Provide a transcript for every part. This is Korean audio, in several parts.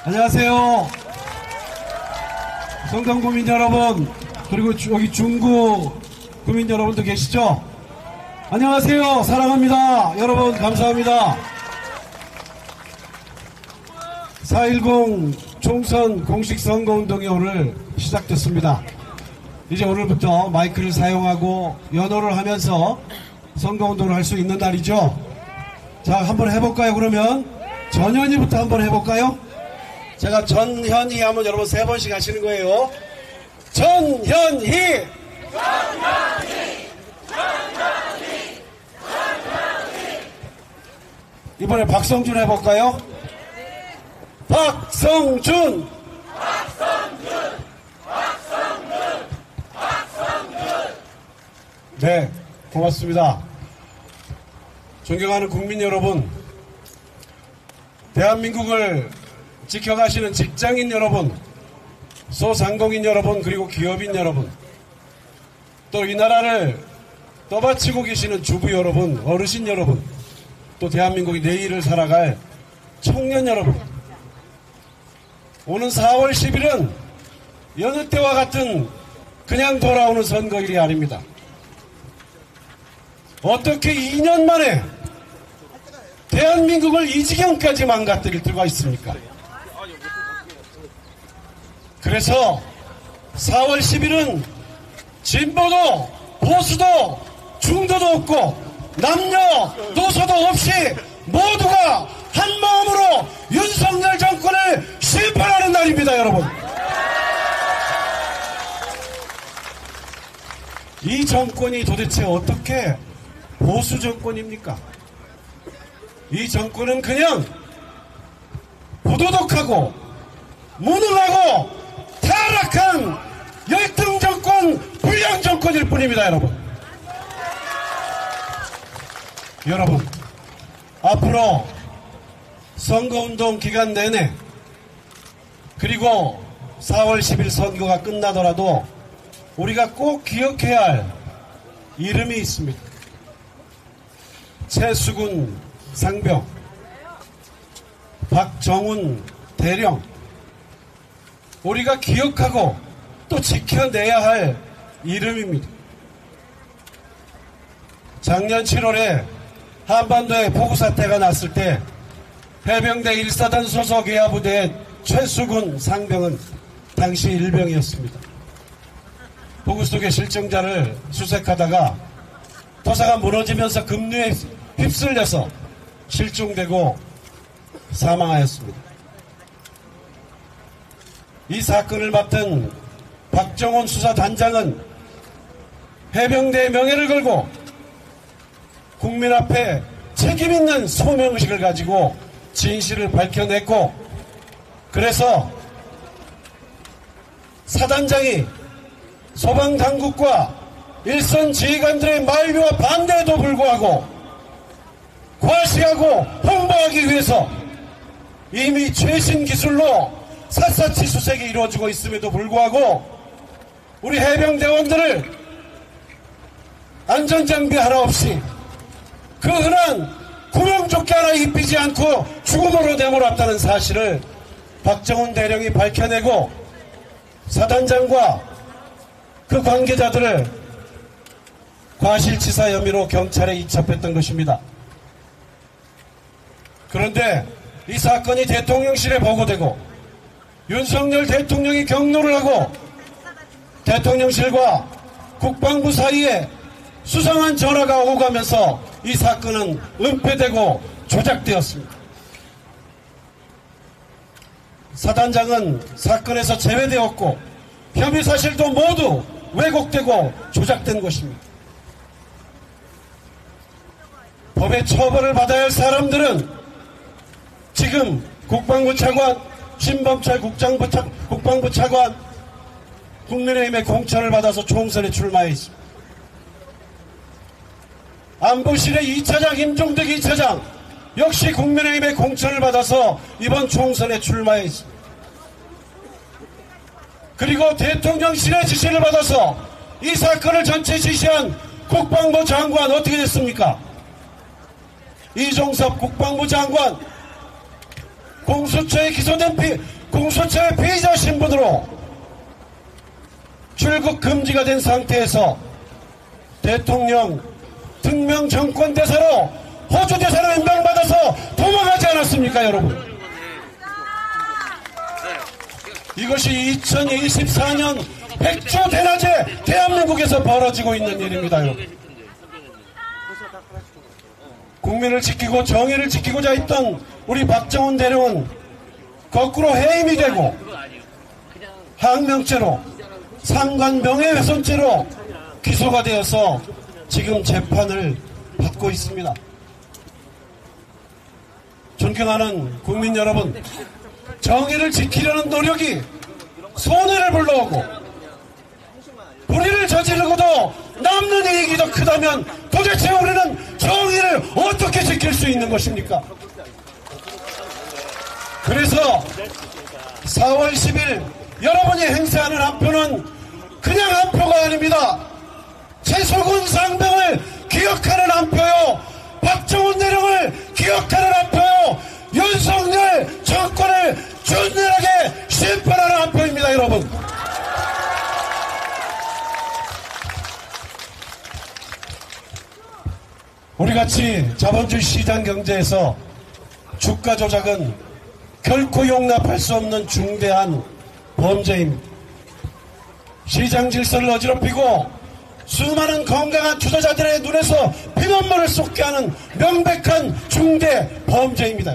안녕하세요. 성동 구민 여러분, 그리고 여기 중구 구민 여러분도 계시죠? 안녕하세요. 사랑합니다. 여러분 감사합니다. 4.10 총선 공식 선거운동이 오늘 시작됐습니다. 이제 오늘부터 마이크를 사용하고 연호를 하면서 선거운동을 할 수 있는 날이죠. 자, 한번 해볼까요? 그러면 전현희부터 한번 해볼까요? 제가 전현희 하면 여러분 3번씩 하시는 거예요. 전현희! 전현희! 전현희! 전현희! 이번에 박성준 해볼까요? 박성준! 박성준! 박성준! 박성준! 네, 고맙습니다. 존경하는 국민 여러분, 대한민국을 지켜가시는 직장인 여러분, 소상공인 여러분, 그리고 기업인 여러분, 또 이 나라를 떠받치고 계시는 주부 여러분, 어르신 여러분, 또 대한민국의 내일을 살아갈 청년 여러분, 오는 4월 10일은 여느 때와 같은 그냥 돌아오는 선거일이 아닙니다. 어떻게 2년 만에 대한민국을 이 지경까지 망가뜨릴 수가 있습니까? 그래서 4월 10일은 진보도 보수도 중도도 없고 남녀 노소도 없이 모두가 한 마음으로 윤석열 정권을 심판하는 날입니다, 여러분. 이 정권이 도대체 어떻게 보수 정권입니까? 이 정권은 그냥 부도덕하고 무능하고 타락한 열등 정권, 불량 정권일 뿐입니다, 여러분. 여러분, 앞으로 선거운동 기간 내내, 그리고 4월 10일 선거가 끝나더라도 우리가 꼭 기억해야 할 이름이 있습니다. 최수근 상병, 박정훈 대령, 우리가 기억하고 또 지켜내야 할 이름입니다. 작년 7월에 한반도에 폭우사태가 났을 때 해병대 1사단 소속 예하부대의 최수근 상병은 당시 일병이었습니다. 폭우 속의 실종자를 수색하다가 토사가 무너지면서 급류에 휩쓸려서 실종되고 사망하였습니다. 이 사건을 맡은 박정훈 수사단장은 해병대의 명예를 걸고 국민 앞에 책임있는 소명의식을 가지고 진실을 밝혀냈고, 그래서 사단장이 소방당국과 일선 지휘관들의 만류와 반대에도 불구하고 과시하고 홍보하기 위해서 이미 최신 기술로 샅샅이 수색이 이루어지고 있음에도 불구하고 우리 해병대원들을 안전장비 하나 없이 그 흔한 구명조끼 하나 입히지 않고 죽음으로 내몰았다는 사실을 박정훈 대령이 밝혀내고 사단장과 그 관계자들을 과실치사 혐의로 경찰에 이첩했던 것입니다. 그런데 이 사건이 대통령실에 보고되고 윤석열 대통령이 경로를 하고 대통령실과 국방부 사이에 수상한 전화가 오고 가면서 이 사건은 은폐되고 조작되었습니다. 사단장은 사건에서 제외되었고 혐의 사실도 모두 왜곡되고 조작된 것입니다. 법의 처벌을 받아야 할 사람들은 지금 국방부 차관, 신범철 국방부 차관, 국민의힘의 공천을 받아서 총선에 출마해 있습니다. 안보실의 2차장 임종덕 2차장 역시 국민의힘의 공천을 받아서 이번 총선에 출마해 있습니다. 그리고 대통령실의 지시를 받아서 이 사건을 전체 지시한 국방부 장관 어떻게 됐습니까? 이종섭 국방부 장관 공수처에 기소된 공수처의 피의자 신분으로 출국 금지가 된 상태에서 대통령 특명 정권 대사로 호주 대사로 임명받아서 도망하지 않았습니까, 여러분? 이것이 2024년 백조 대낮에 대한민국에서 벌어지고 있는 일입니다, 여러분. 국민을 지키고 정의를 지키고자 했던 우리 박정훈 대령은 거꾸로 해임이 되고 항명죄로 상관 명예훼손죄로 기소가 되어서 지금 재판을 받고 있습니다. 존경하는 국민 여러분, 정의를 지키려는 노력이 손해를 불러오고 불의를 저지르고도 남는 이익이 더 크다면 도대체 우리는 정의를 어떻게 지킬 수 있는 것입니까? 그래서 4월 10일 여러분이 행사하는 한 표는 그냥 한 표가 아닙니다. 최소군 상병을 기억하는 한 표요, 박정훈 대령을 기억하는 한 표요, 윤석열 정권을 준연하게 심판하는 한 표입니다, 여러분. 우리같이 자본주의 시장 경제에서 주가 조작은 결코 용납할 수 없는 중대한 범죄입니다. 시장 질서를 어지럽히고 수많은 건강한 투자자들의 눈에서 피눈물을 쏟게 하는 명백한 중대 범죄입니다.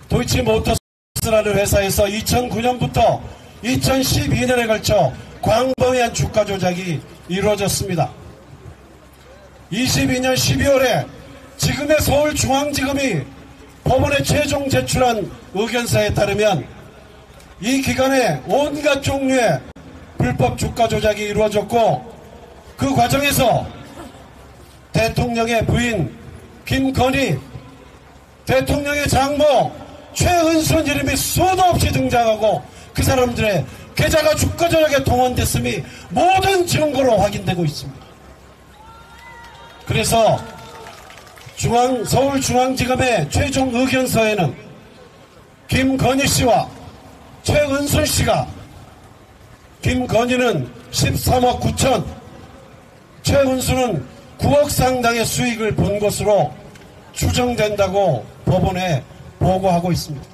도이치모터스라는 회사에서 2009년부터 2012년에 걸쳐 광범위한 주가 조작이 이루어졌습니다. 22년 12월에 지금의 서울중앙지검이 법원에 최종 제출한 의견서에 따르면 이 기간에 온갖 종류의 불법 주가 조작이 이루어졌고 그 과정에서 대통령의 부인 김건희, 대통령의 장모 최은순 이름이 수도 없이 등장하고 그 사람들의 계좌가 주가 조작에 동원됐음이 모든 증거로 확인되고 있습니다. 그래서 서울중앙지검의 최종 의견서에는 김건희 씨와 최은순 씨가 김건희는 13억 9천, 최은순은 9억 상당의 수익을 본 것으로 추정된다고 법원에 보고하고 있습니다.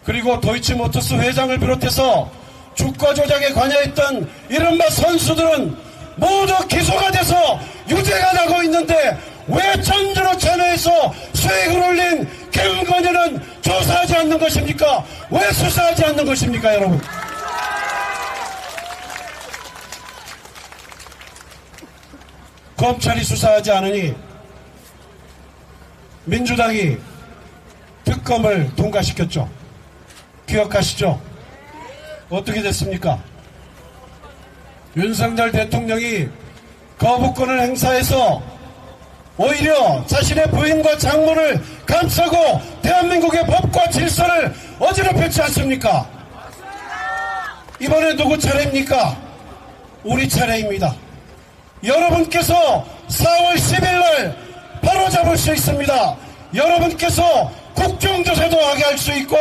그리고 도이치모터스 회장을 비롯해서 주가 조작에 관여했던 이른바 선수들은 모두 기소가 돼서 유죄가 나고 있는데 왜 전주로 참여해서 수익을 올린 김건희는 조사하지 않는 것입니까? 왜 수사하지 않는 것입니까, 여러분? 검찰이 수사하지 않으니 민주당이 특검을 통과시켰죠. 기억하시죠? 어떻게 됐습니까? 윤석열 대통령이 거부권을 행사해서 오히려 자신의 부인과 장모를 감싸고 대한민국의 법과 질서를 어지럽혔지 않습니까? 이번에 누구 차례입니까? 우리 차례입니다. 여러분께서 4월 10일날 바로잡을 수 있습니다. 여러분께서 국정조사도 하게 할 수 있고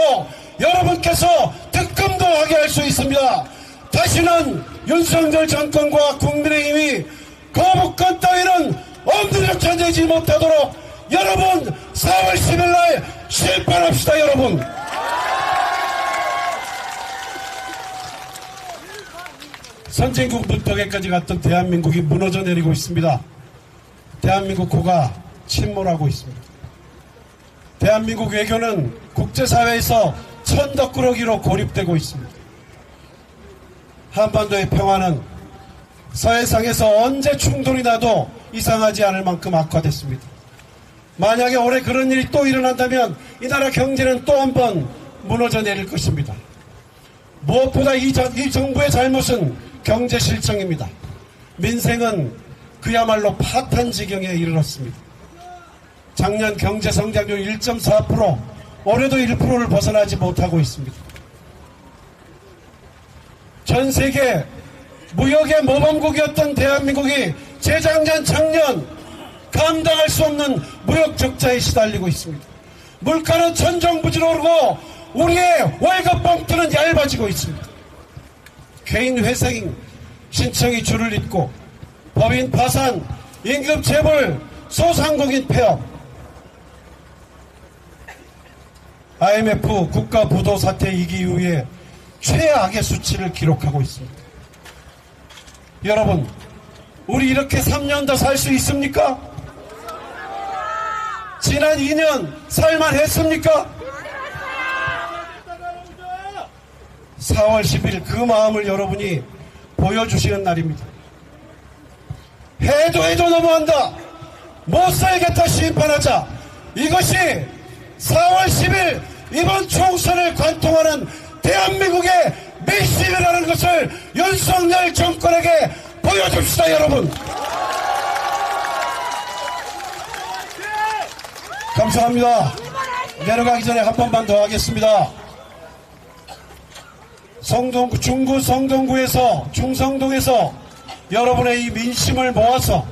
여러분께서 특검도 하게 할 수 있습니다. 다시는 윤석열 정권과 국민의힘이 거부권 따위는 엄두조차 내지 못하도록 여러분 4월 10일날 심판합시다, 여러분. 선진국 문턱에까지 갔던 대한민국이 무너져 내리고 있습니다. 대한민국 코가 침몰하고 있습니다. 대한민국 외교는 국제사회에서 천덕꾸러기로 고립되고 있습니다. 한반도의 평화는 서해상에서 언제 충돌이 나도 이상하지 않을 만큼 악화됐습니다. 만약에 올해 그런 일이 또 일어난다면 이 나라 경제는 또 한 번 무너져 내릴 것입니다. 무엇보다 이 정부의 잘못은 경제 실정입니다. 민생은 그야말로 파탄 지경에 이르렀습니다. 작년 경제 성장률 1.4%, 올해도 1%를 벗어나지 못하고 있습니다. 전 세계 무역의 모범국이었던 대한민국이 재작년, 작년 감당할 수 없는 무역 적자에 시달리고 있습니다. 물가는 천정부지로 오르고 우리의 월급 봉투는 얇아지고 있습니다. 개인 회생 신청이 줄을 잇고 법인 파산, 임금 체불, 소상공인 폐업, IMF 국가 부도 사태 이기 이후에 최악의 수치를 기록하고 있습니다. 여러분, 우리 이렇게 3년 더 살 수 있습니까? 지난 2년 살만 했습니까? 4월 10일 그 마음을 여러분이 보여주시는 날입니다. 해도 너무한다. 못 살겠다 심판하자. 이것이 4월 10일 이번 총선을 관통하는 대한민국의 미션이라는 것을 윤석열 정권에게 보여줍시다, 여러분. 감사합니다. 내려가기 전에 한 번만 더 하겠습니다. 중구 성동구에서 충성동에서 여러분의 이 민심을 모아서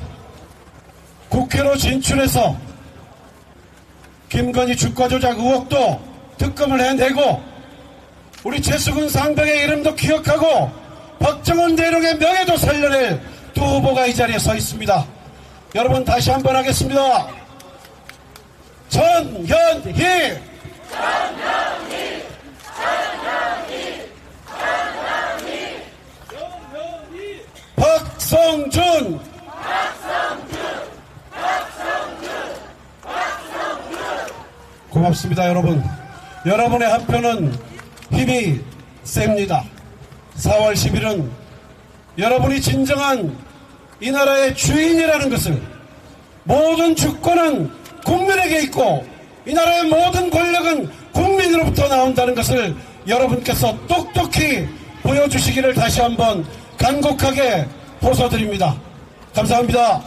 국회로 진출해서 김건희 주가조작 의혹도 특검을 해내고 우리 최수근 상병의 이름도 기억하고 박정원 대통령의 명예도 살려낼 두 후보가 이 자리에 서 있습니다. 여러분 다시 한번 하겠습니다. 전현희, 박성준, 고맙습니다. 여러분의 한 표는 힘이 셉니다. 4월 10일은 여러분이 진정한 이 나라의 주인이라는 것을, 모든 주권은 국민에게 있고 이 나라의 모든 권력은 국민으로부터 나온다는 것을 여러분께서 똑똑히 보여주시기를 다시 한번 간곡하게 호소드립니다. 감사합니다.